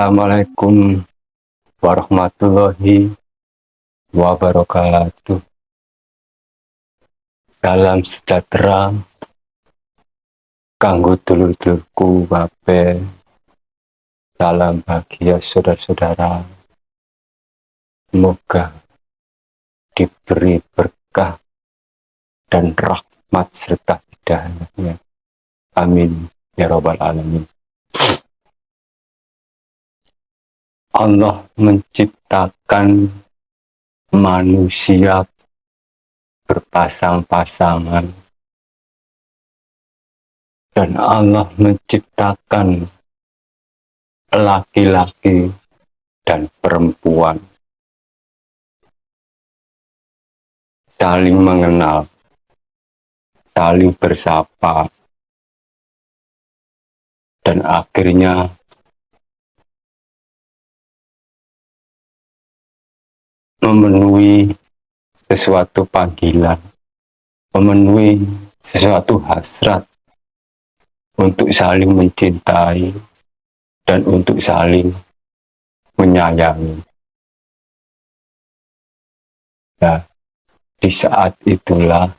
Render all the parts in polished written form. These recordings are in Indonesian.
Assalamualaikum warahmatullahi wabarakatuh. Salam sejahtera kanggo dulur-dulurku kabeh. Salam bahagia saudara-saudara. Semoga diberi berkah dan rahmat serta hidayahnya. Amin ya rabbal alamin. Allah menciptakan manusia berpasang-pasangan, dan Allah menciptakan laki-laki dan perempuan saling mengenal, saling bersapa, dan akhirnya memenuhi sesuatu panggilan, memenuhi sesuatu hasrat untuk saling mencintai dan untuk saling menyayangi. Nah, di saat itulah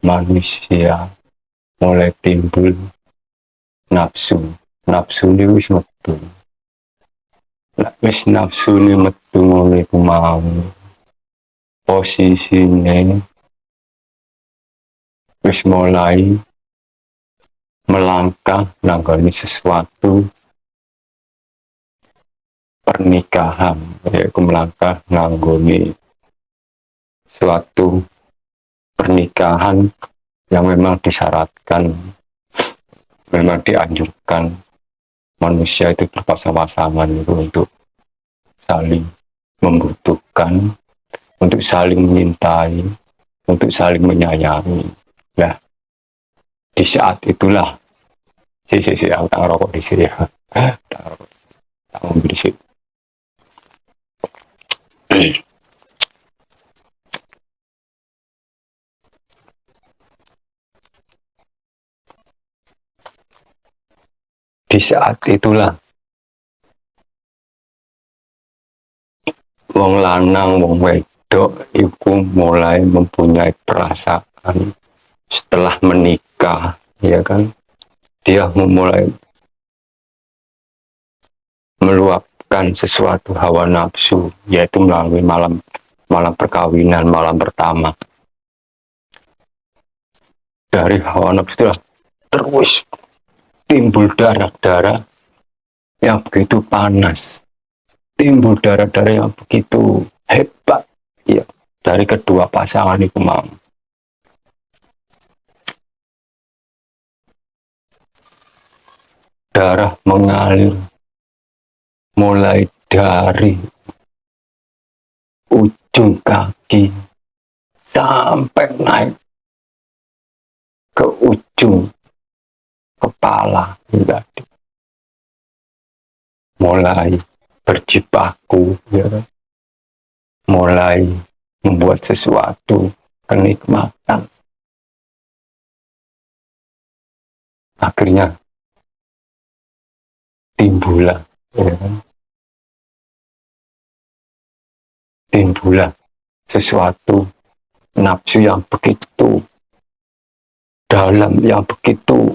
manusia mulai timbul nafsu. Nafsu ini wis metu. Wis nafsu ini metu ngono iku mau. Posisine wis mulai melangkah nanggani sesuatu pernikahan, yaitu melangkah nanggoni suatu pernikahan yang memang disyaratkan, memang dianjurkan manusia itu berpasang-pasangan itu untuk saling membutuhkan, untuk saling mencintai, untuk saling menyayangi. Nah, di saat itulah aku tak ngerokok di sini ya. Tak ambil di sini. Di saat itulah wong lanang wong wedok iku mulai mempunyai perasaan setelah menikah, ya kan? Dia memulai meluapkan sesuatu hawa nafsu, yaitu melalui malam perkawinan, malam pertama. Dari hawa nafsu itulah terus timbul darah-darah yang begitu panas, timbul darah-darah yang begitu hebat, ya, dari kedua pasangan itu mau. Darah mengalir mulai dari ujung kaki sampai naik ke ujung kepala, tadi mulai berjibaku, ya, mulai membuat sesuatu kenikmatan. Akhirnya timbullah, ya, timbullah sesuatu nafsu yang begitu dalam, yang begitu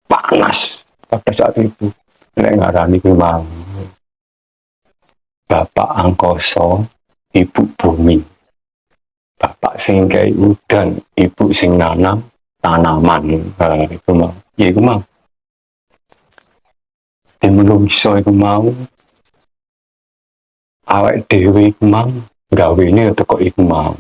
panas pada saat itu. Nek ngarani ku mau Bapak Angkasa, Ibu Bumi. Bapak sing kei udan, Ibu sing nanam tanaman. Iku mau. Ya iku mau. Di menungso iku mau, awake dhewe iku mau gawene teko iku mau.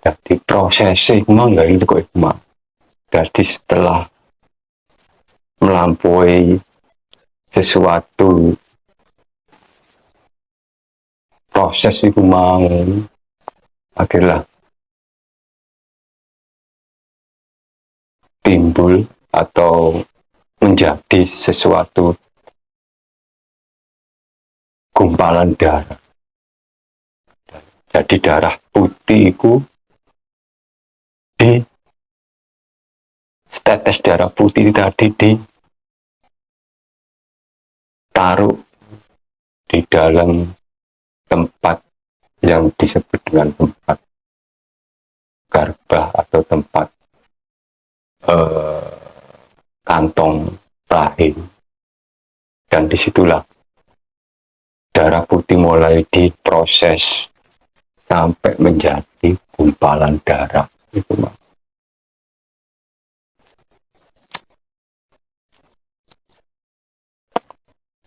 Jadi prosesnya iku mau gawene teko iku mau. Jadi setelah melampaui sesuatu proses itu mau, akhirnya timbul atau menjadi sesuatu gumpalan darah. Jadi darah putih itu di setetes darah putih tadi ditaruh di dalam tempat yang disebut dengan tempat garbah atau tempat kantong rahim, dan disitulah darah putih mulai diproses sampai menjadi gumpalan darah itu, Mas.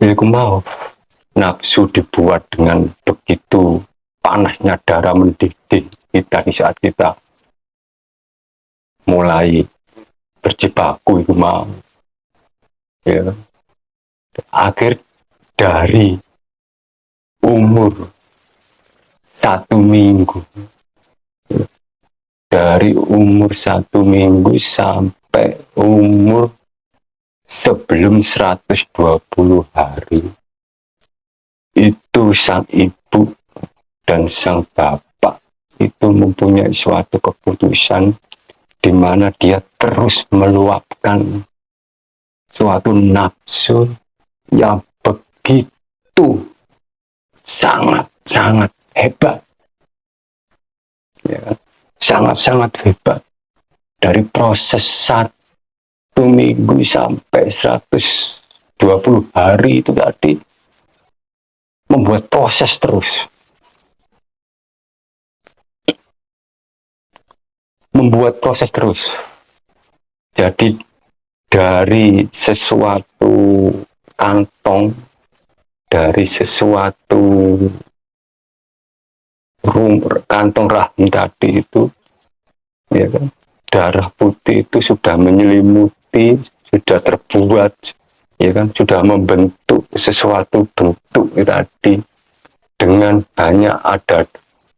Aku mau nafsu dibuat dengan begitu panasnya darah mendidih kita di saat kita mulai berjibaku itu, mau ya. Akhir dari umur 1 minggu, dari umur 1 minggu sampai umur sebelum 120 hari, itu sang ibu dan sang bapak itu mempunyai suatu keputusan di mana dia terus meluapkan suatu nafsu yang begitu sangat-sangat hebat, ya, sangat-sangat hebat. Dari proses 1 minggu sampai 120 hari itu tadi, membuat proses terus, jadi dari sesuatu kantong, dari sesuatu kantong rahim tadi itu, ya kan, darah putih itu sudah menyelimuti, sudah terbuat, ya kan, sudah membentuk sesuatu bentuk tadi dengan hanya ada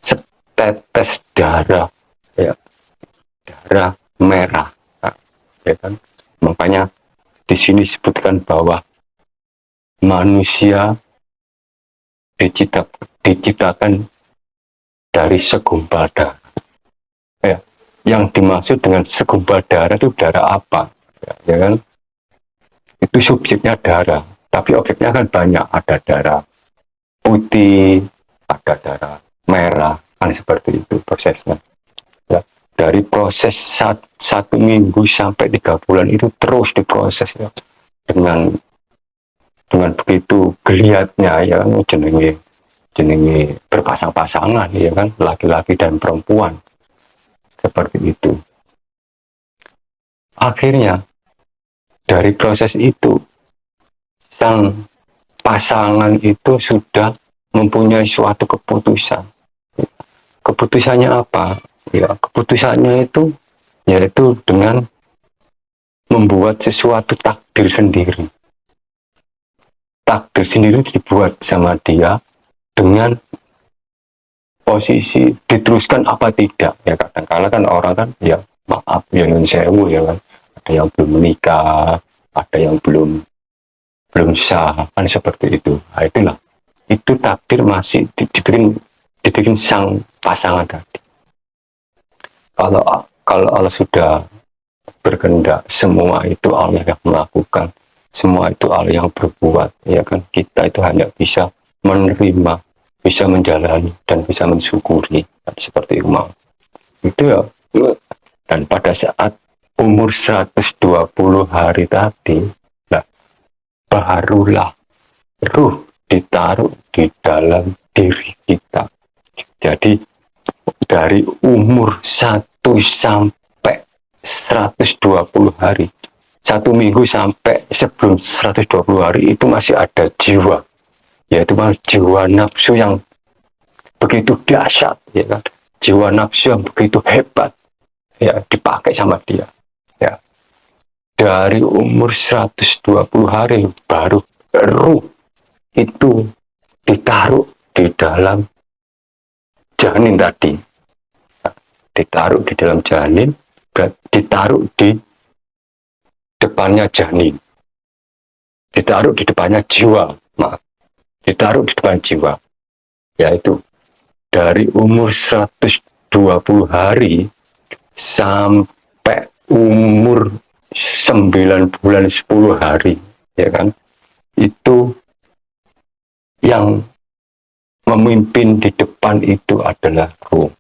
setetes darah, ya, darah merah, ya kan. Makanya di sini disebutkan bahwa manusia diciptakan dari segumpal darah. Ya, yang dimaksud dengan segumpal darah itu darah apa? Ya kan? Itu subjeknya darah, tapi objeknya kan banyak. Ada darah putih, ada darah merah, kan seperti itu prosesnya. Ya, dari proses 1 minggu sampai 3 bulan itu terus diproses, ya, dengan begitu geliatnya, ya, jenenge berpasang-pasangan, ya kan, laki-laki dan perempuan seperti itu. Akhirnya dari proses itu sang pasangan itu sudah mempunyai suatu keputusan. Keputusannya apa? Ya, keputusannya itu yaitu dengan membuat sesuatu takdir sendiri. Takdir sendiri dibuat sama dia dengan posisi diteruskan apa tidak. Ya, kadang-kala kan orang kan, ya maaf ya non sewu, ya kan, ada yang belum menikah, ada yang belum sah, kan seperti itu. Nah, itulah, itu takdir masih dibikin sang pasangan tadi. Kalau Allah sudah berkehendak, semua itu Allah yang melakukan, semua itu Allah yang berbuat, ya kan. Kita itu hanya bisa menerima, bisa menjalani, dan bisa mensyukuri, seperti itu, mau itu, ya. Dan pada saat umur 120 hari tadi, nah, barulah ruh ditaruh di dalam diri kita. Jadi dari umur 1 sampai 120 hari, 1 minggu sampai sebelum 120 hari itu masih ada jiwa, yaitu jiwa nafsu yang begitu dahsyat, ya kan, jiwa nafsu yang begitu hebat, ya, dipakai sama dia, ya. Dari umur 120 hari baru ruh itu ditaruh di dalam janin tadi, ditaruh di dalam janin, ditaruh di depannya janin, ditaruh di depannya jiwa, maaf, ditaruh di depan jiwa, yaitu dari umur 120 hari sampai umur 9 bulan 10 hari, ya kan, itu yang memimpin di depan itu adalah ruh.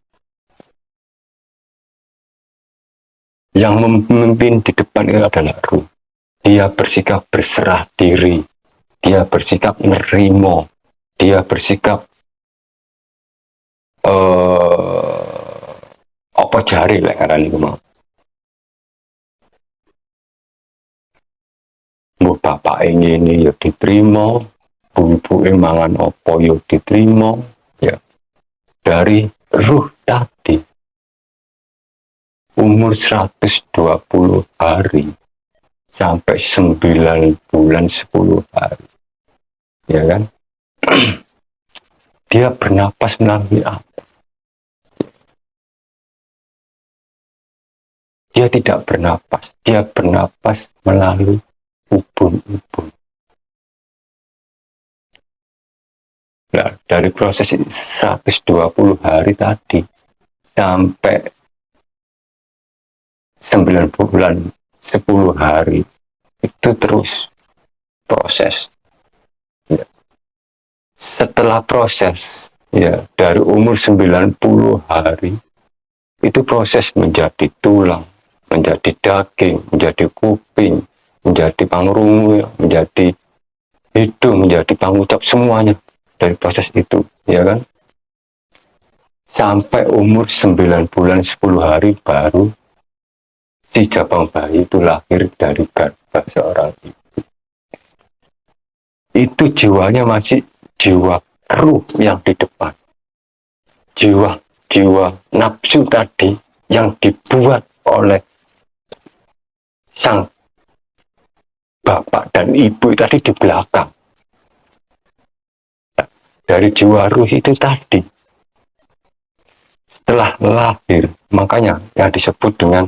Yang memimpin di depan itu adalah ruh. Dia bersikap berserah diri, dia bersikap nerimo, dia bersikap apa jari lah ngaran iku mau. Mbok bapak ini ya diterima, bu-ibu mangan apa ya diterima, ya dari ruh tadi umur 120 hari sampai 9 bulan 10 hari, ya kan? Dia bernapas melalui apa? Dia tidak bernapas, dia bernapas melalui ubun-ubun. Nah, dari proses 120 hari tadi sampai 9 bulan 10 hari itu terus proses. Ya. Setelah proses, ya dari umur 90 hari itu proses menjadi tulang, menjadi daging, menjadi kuping, menjadi pangrungu, menjadi hidung, menjadi pangucap, semuanya dari proses itu, ya kan? Sampai umur 9 bulan 10 hari baru si jabang bayi itu lahir dari garba seorang ibu. Itu jiwanya masih jiwa ruh yang di depan. Jiwa nafsu tadi yang dibuat oleh sang bapak dan ibu tadi di belakang. Dari jiwa ruh itu tadi, setelah lahir, makanya yang disebut dengan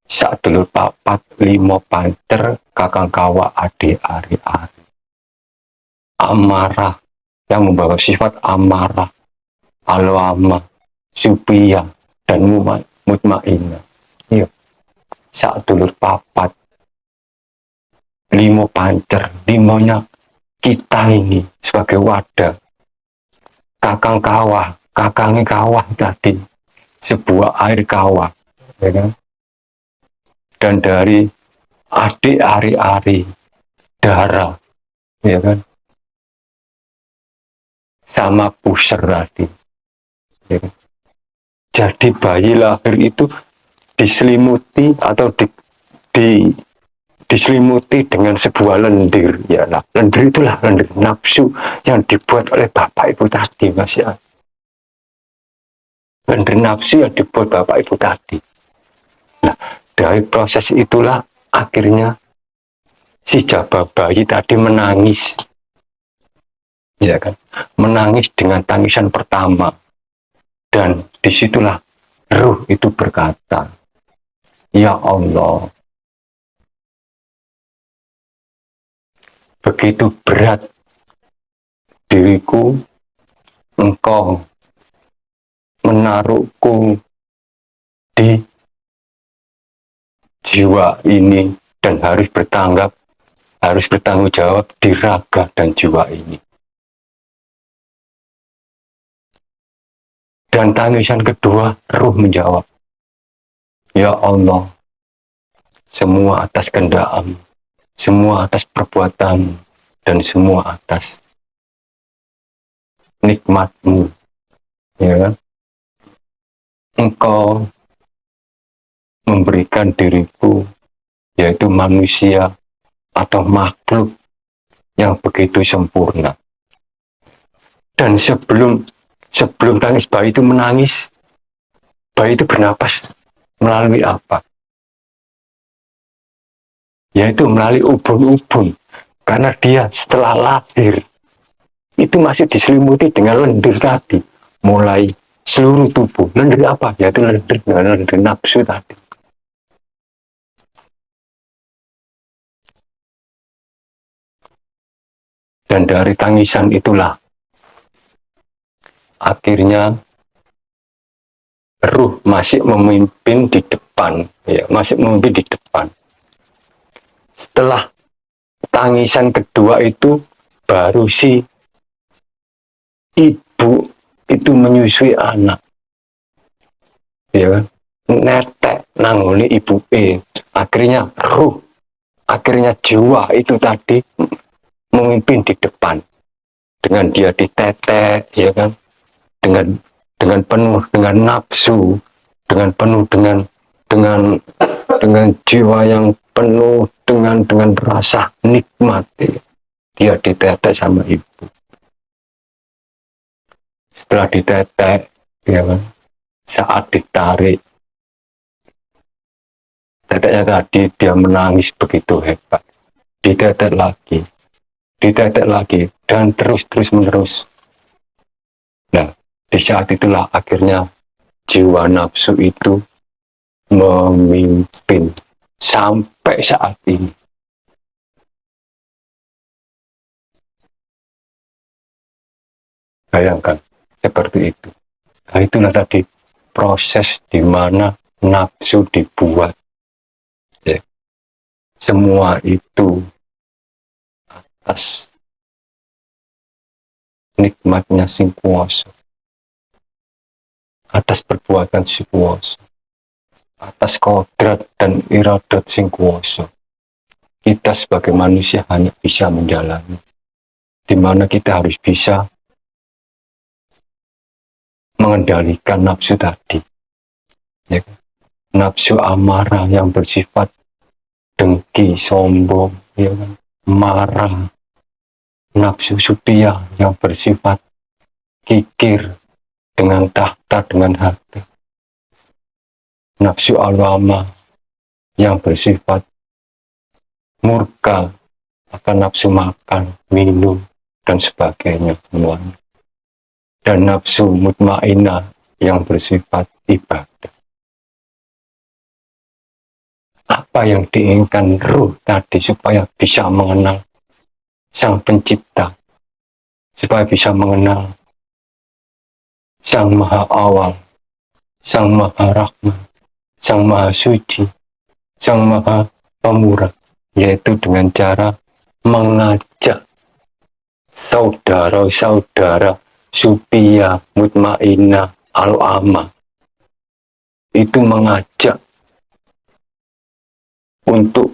sak dulur papat limo pancer kakang kawa ade ari-ari. Amarah yang membawa sifat amarah, alwama, supiyah, dan mutmainah. Iya. Sak dulur papat limo pancer, limonya kita ini sebagai wadah. Kakang kawah, kakangnya kawah tadi, sebuah air kawah, ya kan? Dan dari adik ari-ari darah, ya kan, sama pusar tadi, ya kan? Jadi bayi lahir itu diselimuti atau diselimuti dengan sebuah lendir, ya. Nah, lendir itulah lendir nafsu yang dibuat oleh bapak ibu tadi, Mas, ya. Lendir nafsu yang dibuat bapak ibu tadi. Nah, dari proses itulah akhirnya si jabang bayi tadi menangis, ya kan, menangis dengan tangisan pertama, dan disitulah ruh itu berkata, ya Allah, begitu berat diriku, engkau menaruhku di jiwa ini dan harus bertanggung jawab di raga dan jiwa ini. Dan tangisan kedua, ruh menjawab, ya Allah, semua atas kehendak-Mu, semua atas perbuatan, dan semua atas nikmat-Mu, ya kan? Engkau memberikan diriku, yaitu manusia atau makhluk yang begitu sempurna. Dan sebelum tangis bayi itu menangis, bayi itu bernapas melalui apa? Yaitu melalui ubun-ubun. Karena dia setelah lahir itu masih diselimuti dengan lendir tadi, mulai seluruh tubuh. Lendir apa? Yaitu lendir nafsu tadi. Dan dari tangisan itulah akhirnya ruh masih memimpin di depan, ya, masih memimpin di depan. Setelah tangisan kedua itu baru si ibu itu menyusui anak, ya kan, netek nangoni ibu akhirnya ruh, akhirnya jiwa itu tadi memimpin di depan dengan dia ditetek, ya kan, dengan penuh dengan nafsu, dengan penuh dengan jiwa yang penuh dengan rasa nikmat, ya. Dia ditetek sama ibu. Setelah ditetek, ya kan, saat ditarik teteknya tadi, dia menangis begitu hebat. Ditetek lagi, dan terus menerus. Nah, di saat itulah akhirnya jiwa nafsu itu memimpin sampai saat ini. Bayangkan seperti itu. Nah, itulah tadi proses di mana nafsu dibuat. Ya. Semua itu atas nikmatnya sing kuwasa, atas perbuatan sing kuwasa, atas kodrat dan iradat sing kuwasa. Kita sebagai manusia hanya bisa menjalani, di mana kita harus bisa mengendalikan nafsu tadi, ya. Nafsu amarah yang bersifat dengki, sombong, ya kan? Marah, nafsu supia yang bersifat kikir dengan tahta, dengan harta, nafsu alwama yang bersifat murka akan nafsu makan, minum, dan sebagainya semuanya. Dan nafsu mutmainah yang bersifat ibadah. Apa yang diinginkan ruh tadi supaya bisa mengenal Sang Pencipta, supaya bisa mengenal Sang Maha Awal, Sang Maha Rahman, Sang Maha Suci, Sang Maha Pemurah, yaitu dengan cara mengajak saudara-saudara supia, mutmainah, al-amma, itu mengajak untuk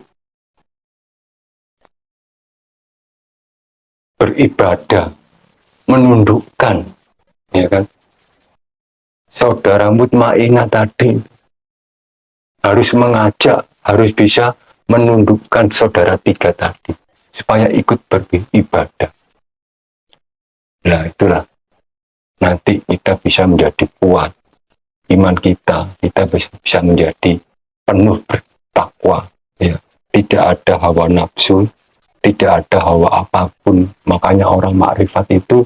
beribadah, menundukkan, ya kan, saudara mutmainah tadi harus mengajak, harus bisa menundukkan saudara tiga tadi supaya ikut beribadah. Nah, itulah nanti kita bisa menjadi kuat iman kita bisa menjadi penuh bertakwa, ya. Tidak ada hawa nafsu, tidak ada hawa apapun. Makanya orang makrifat itu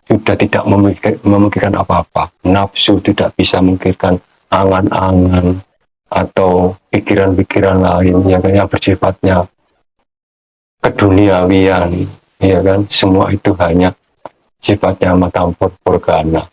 sudah tidak memikirkan apa-apa. Nafsu tidak bisa memikirkan angan-angan atau pikiran-pikiran lain yang bersifatnya keduniawian, ya kan. Semua itu hanya sifatnya mata purgana.